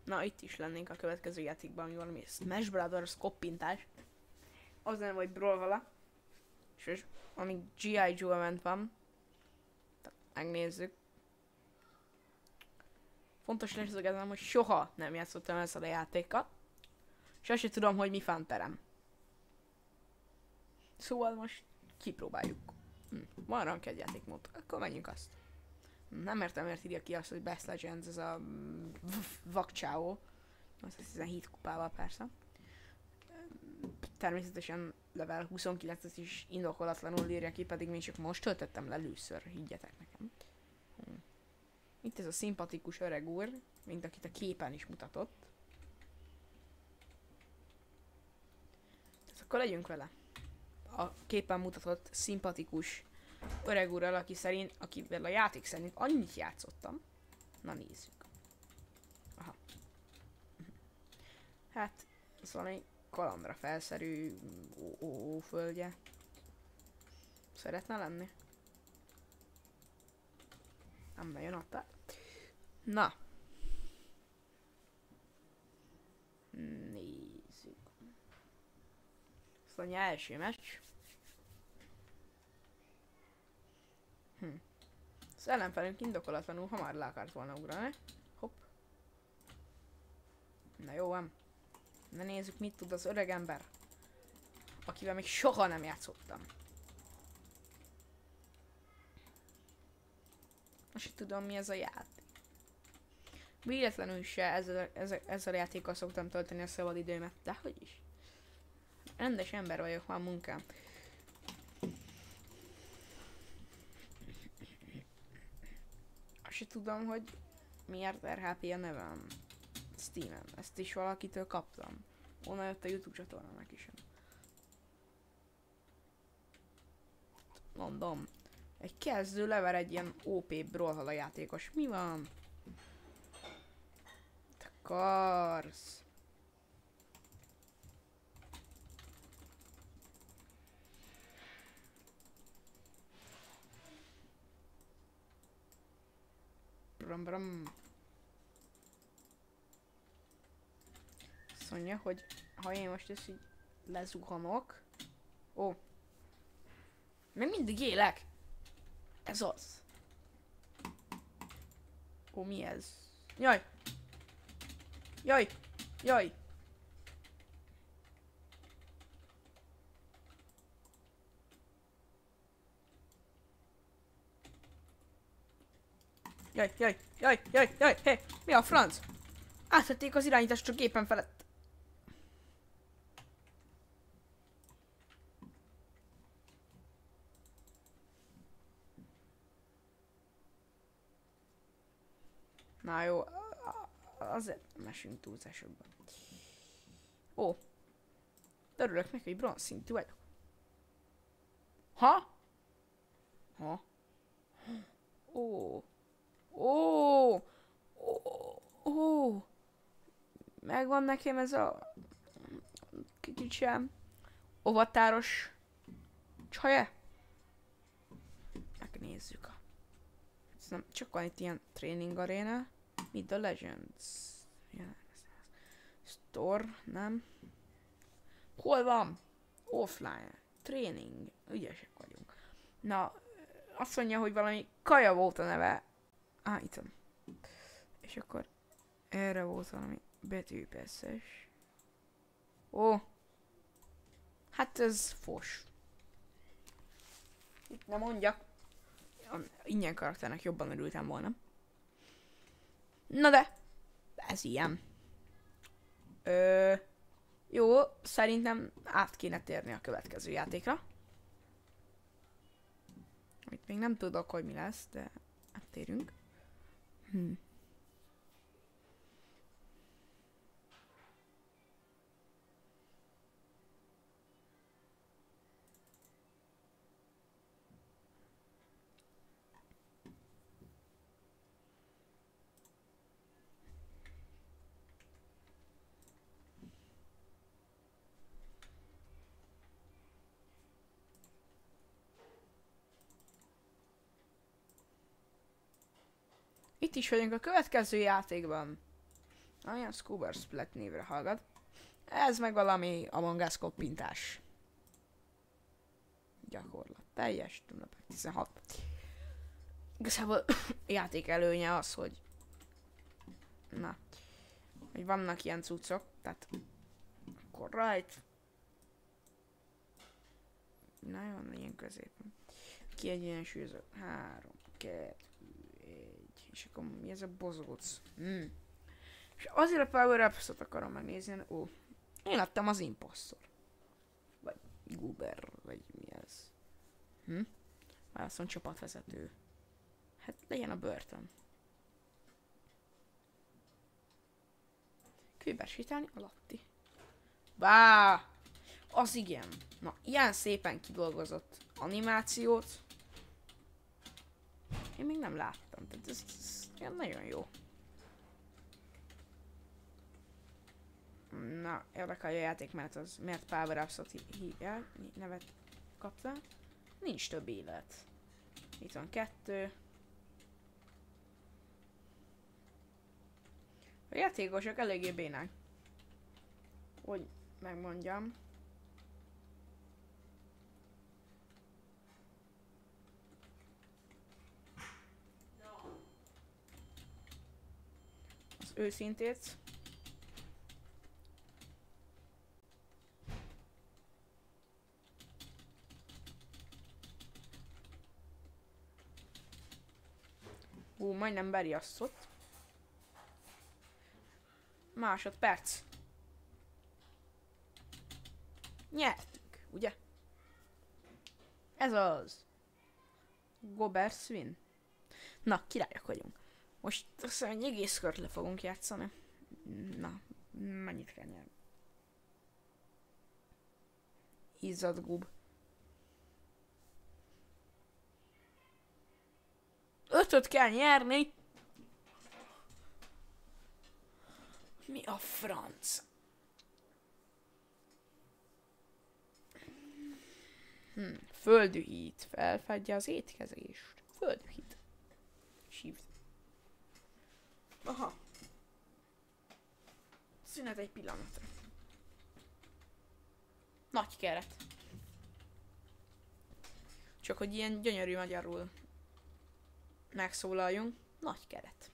Na, itt is lennénk a következő játékban, ami valami Smash Brothers koppintás. Az nem vagy Brawlhalla. És amíg G.I. Joe ment van. Megnézzük. Fontos leszögeznem, hogy soha nem játszottam ezzel a játékkal. És azt sem tudom, hogy mi fanterem. Szóval most kipróbáljuk. Van ranked játékmód, akkor menjünk azt. Nem értem, miért írja ki azt, hogy Best Legends, ez a vakcsáó. Az 17 kupával persze. Természetesen level 29-et is indokolatlanul írja ki, pedig még csak most töltöttem le először, higgyetek nekem. Itt ez a szimpatikus öreg úr, mint akit a képen is mutatott. Akkor legyünk vele. A képen mutatott szimpatikus öreg úrral, akivel a játék szerint annyit játszottam. Na nézzük. Aha. Hát, ez valami kalandra felszerű földje. Szeretne lenni? Nem bejön adta. Na. Nézzük. Szóval első meccs. Az ellenfelünk indokolatlanul hamar le akart volna ugrani. Hopp. Na jó ám. Na nézzük, mit tud az öreg ember, akivel még soha nem játszottam. Most sem tudom, mi ez a játék. Véletlenül se ezzel a játékkal szoktam tölteni a szabadidőmet, de hogy is. Rendes ember vagyok, van munkám. Azt sem tudom, hogy miért RHP a nevem Steamen. Ezt is valakitől kaptam. Onnan jött a YouTube csatornának is. Mondom. Egy kezdő lever egy ilyen OP Brawlhalla játékos. Mi van? Te karsz. Bram bram. Azt mondja, hogy ha én most ezt így lezuhanok. Ó. Még mindig élek. Ez az. Ó, mi ez? Jaj! Jaj! Jaj! Jaj, jaj, jaj, jaj, jaj, hé! Mi a franc? Átvették az irányítást a gépen felett. Na jó, azért mesünk túlzásokban. Ó, örülök neki, hogy bronz szintű vagyok. Ha? Ha? Ó. Ó. Ó. Megvan nekem ez a kicsim ovatáros csaja. Megnézzük. Ez nem csak van itt ilyen training arena. Meet the Legends. Store, nem? Hol van? Offline. Training. Ügyesek vagyunk. Na, azt mondja, hogy valami kaja volt a neve. Itt van. És akkor erre volt valami betűpesszes. Ó. Hát ez fos. Itt nem mondjak. Ingyen karakternek jobban örültem volna. Na de, ez ilyen. Jó, szerintem át kéne térni a következő játékra. Amit még nem tudok, hogy mi lesz, de áttérünk. Itt is vagyunk a következő játékban. Olyan Scuba Splat névre hallgat. Ez meg valami Among Us koppintás. Gyakorlat. Teljes ünnepek 16. Igazából játék előnye az, hogy hogy vannak ilyen cuccok, tehát akkor right. Nagyon legyen középen. Kiegyensúlyozó. 3, 2, 1. És akkor mi ez a bozóc? És azért a Power Ups-ot akarom megnézni. Én adtam az Impostor. Vagy Guber, vagy mi ez? Válaszol csapatvezető. Hát legyen a börtön. Kőbersítálni alatti. Bá! Az igen. Na, ilyen szépen kidolgozott animációt én még nem láttam. Tehát ez ilyen nagyon jó. Na, érdekel a játék, mert Power Ups-ot hívják, nevet kapta. Nincs több élet. Itt van 2. A játékosok eléggé bénák. Hogy megmondjam. Az őszintét. Majdnem beriasztott. Másodperc. Nyertük, ugye? Ez az. Gober Swin. Na, királyok vagyunk. Most azt hiszem, egy egész kört le fogunk játszani. Na, mennyit kell nyerni? Izzad gub. 5-öt kell nyerni. Mi a franc? Földühít. Felfedje az étkezést. Földühít. Shift. Aha. Szünet egy pillanatra. Nagy keret. Csak hogy ilyen gyönyörű magyarul megszólaljunk. Nagy keret.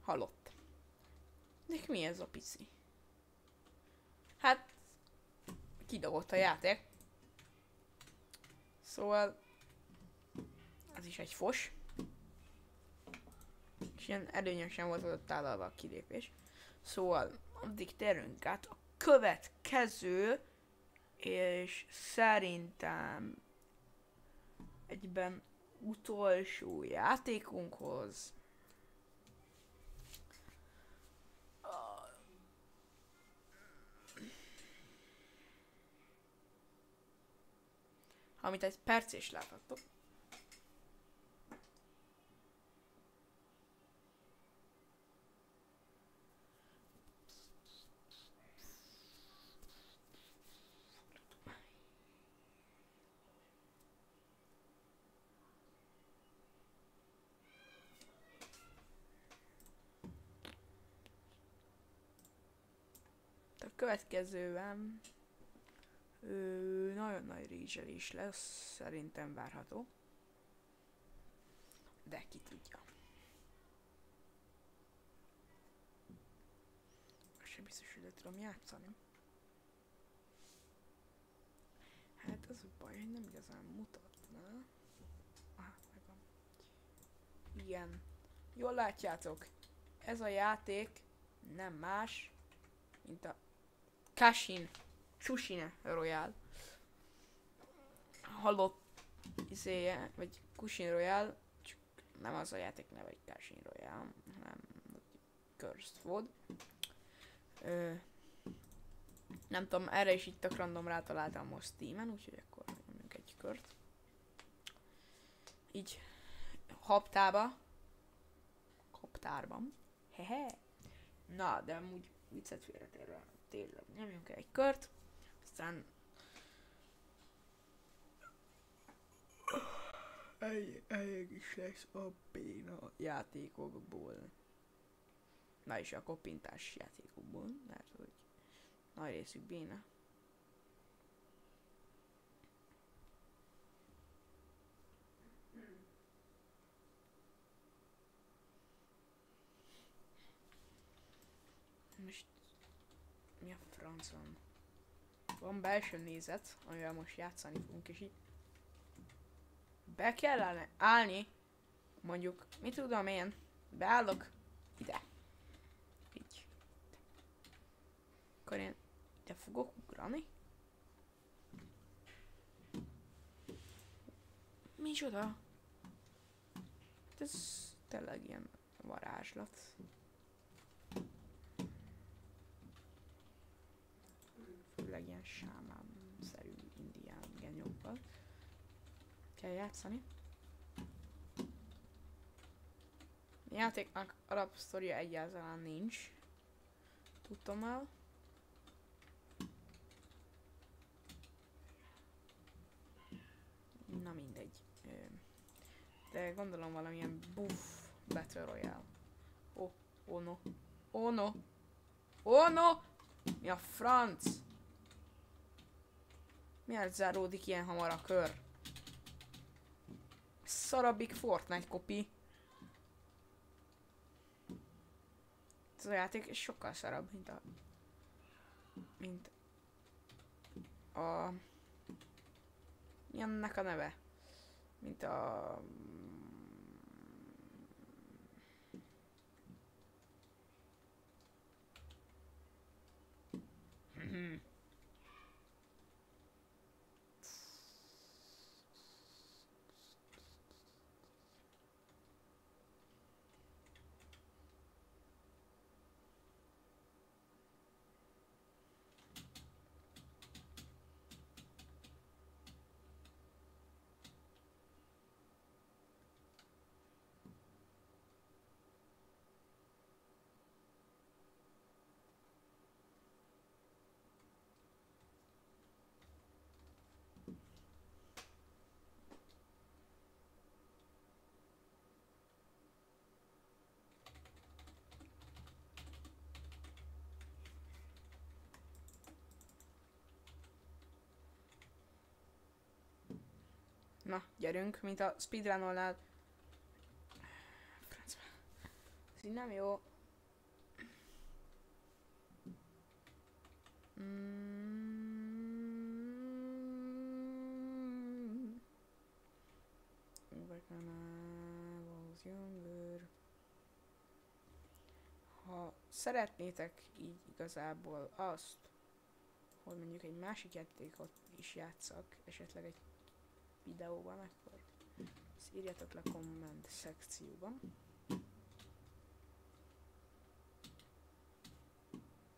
Halott. Nek mi ez a pici? Hát kidobott a játék. Szóval ez is egy fos. És ilyen előnyösen volt ott állalva a kilépés. Szóval addig térünk át a következő, és szerintem egyben utolsó játékunkhoz. Amit egy perc is láthattok. A következőben nagyon nagy rízselés lesz, szerintem várható. De ki tudja. Most sem biztos, hogy le tudom játszani. Hát az a baj, hogy nem igazán mutatna. Megvan. Igen. Jól látjátok, ez a játék nem más, mint a Cuisine Royale. Halott izéje, vagy Cuisine Royale, csak nem az a játék neve, hogy Cuisine Royale, hanem Cursed Food. Nem tudom, erre is itt a random rátaláltam most Steamen, úgyhogy akkor nyomjunk egy kört. Így Haptárban. Hehe. Na, de amúgy viccet félretérve. Tényleg nyomjunk egy kört, aztán elég is lesz a béna játékokból. Na és a koppintás játékokból, mert hogy nagy részük béna. Most mi a francon? Van belső nézet, amivel most játszani fogunk, és így be kell állni, mondjuk, mit tudom én, beállok ide. Így. Akkor én ide fogok ugrani. Micsoda? Ez tényleg ilyen varázslat. Főleg ilyen sámán-szerű indián genyókkal kell játszani. A játéknak alapsztoria egyáltalán nincs. Tudtam el. Na mindegy. De gondolom valamilyen buff Battle Royale. Oh no. Oh no. Oh no! Mi a franc? Miért záródik ilyen hamar a kör? Szarabbik Fortnite kopi. Ez a játék sokkal szarabb, mint a mi annak a neve? Mint a na, gyerünk, mint a speedrunolnál. Francba. Ez így nem jó. When I was younger. Ha szeretnétek így igazából azt, hogy mondjuk egy másik játékot is játszak, esetleg egy videóban, akkor ezt írjatok le komment szekcióban.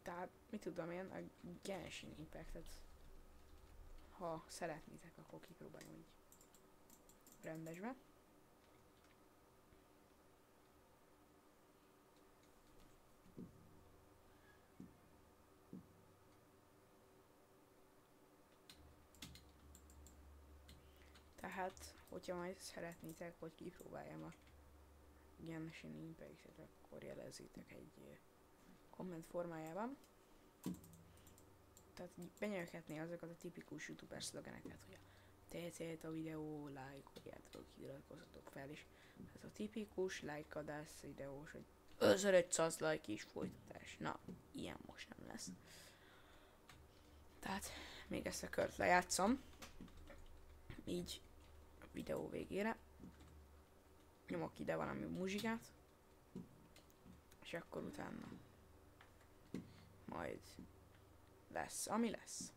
Tehát, mit tudom én, a Genshin Impactet, ha szeretnétek, akkor kipróbáljuk így rendesben. Tehát, hogyha majd szeretnétek, hogy kipróbáljam a Genshin Impactet, akkor jelezzétek egy komment formájában. Tehát benyelhetné azokat a tipikus youtuber szlogeneket, hogy a tetszett a videó, lájkoljátok, iratkozzatok fel is. Ez a tipikus lájkadás videós, hogy 5500 like is folytatás. Na, ilyen most nem lesz. Tehát még ezt a kört lejátszom. Így a videó végére. Nyomok ide valami muzsikát. És akkor utána majd lesz, ami lesz.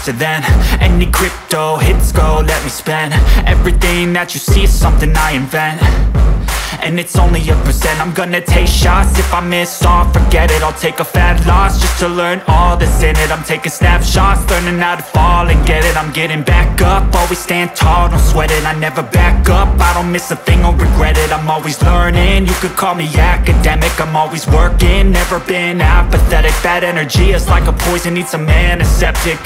faster than any crypto hits go. Let me spend everything that you see is something I invent, and it's only a percent. I'm gonna take shots. If I miss all, forget it. I'll take a fat loss just to learn all that's in it. I'm taking snapshots, learning how to fall and get it. I'm getting back up, always stand tall, don't sweat it. I never back up, I don't miss a thing or regret it. I'm always learning, you could call me academic. I'm always working, never been apathetic. Bad energy is like a poison, needs a man, a septic.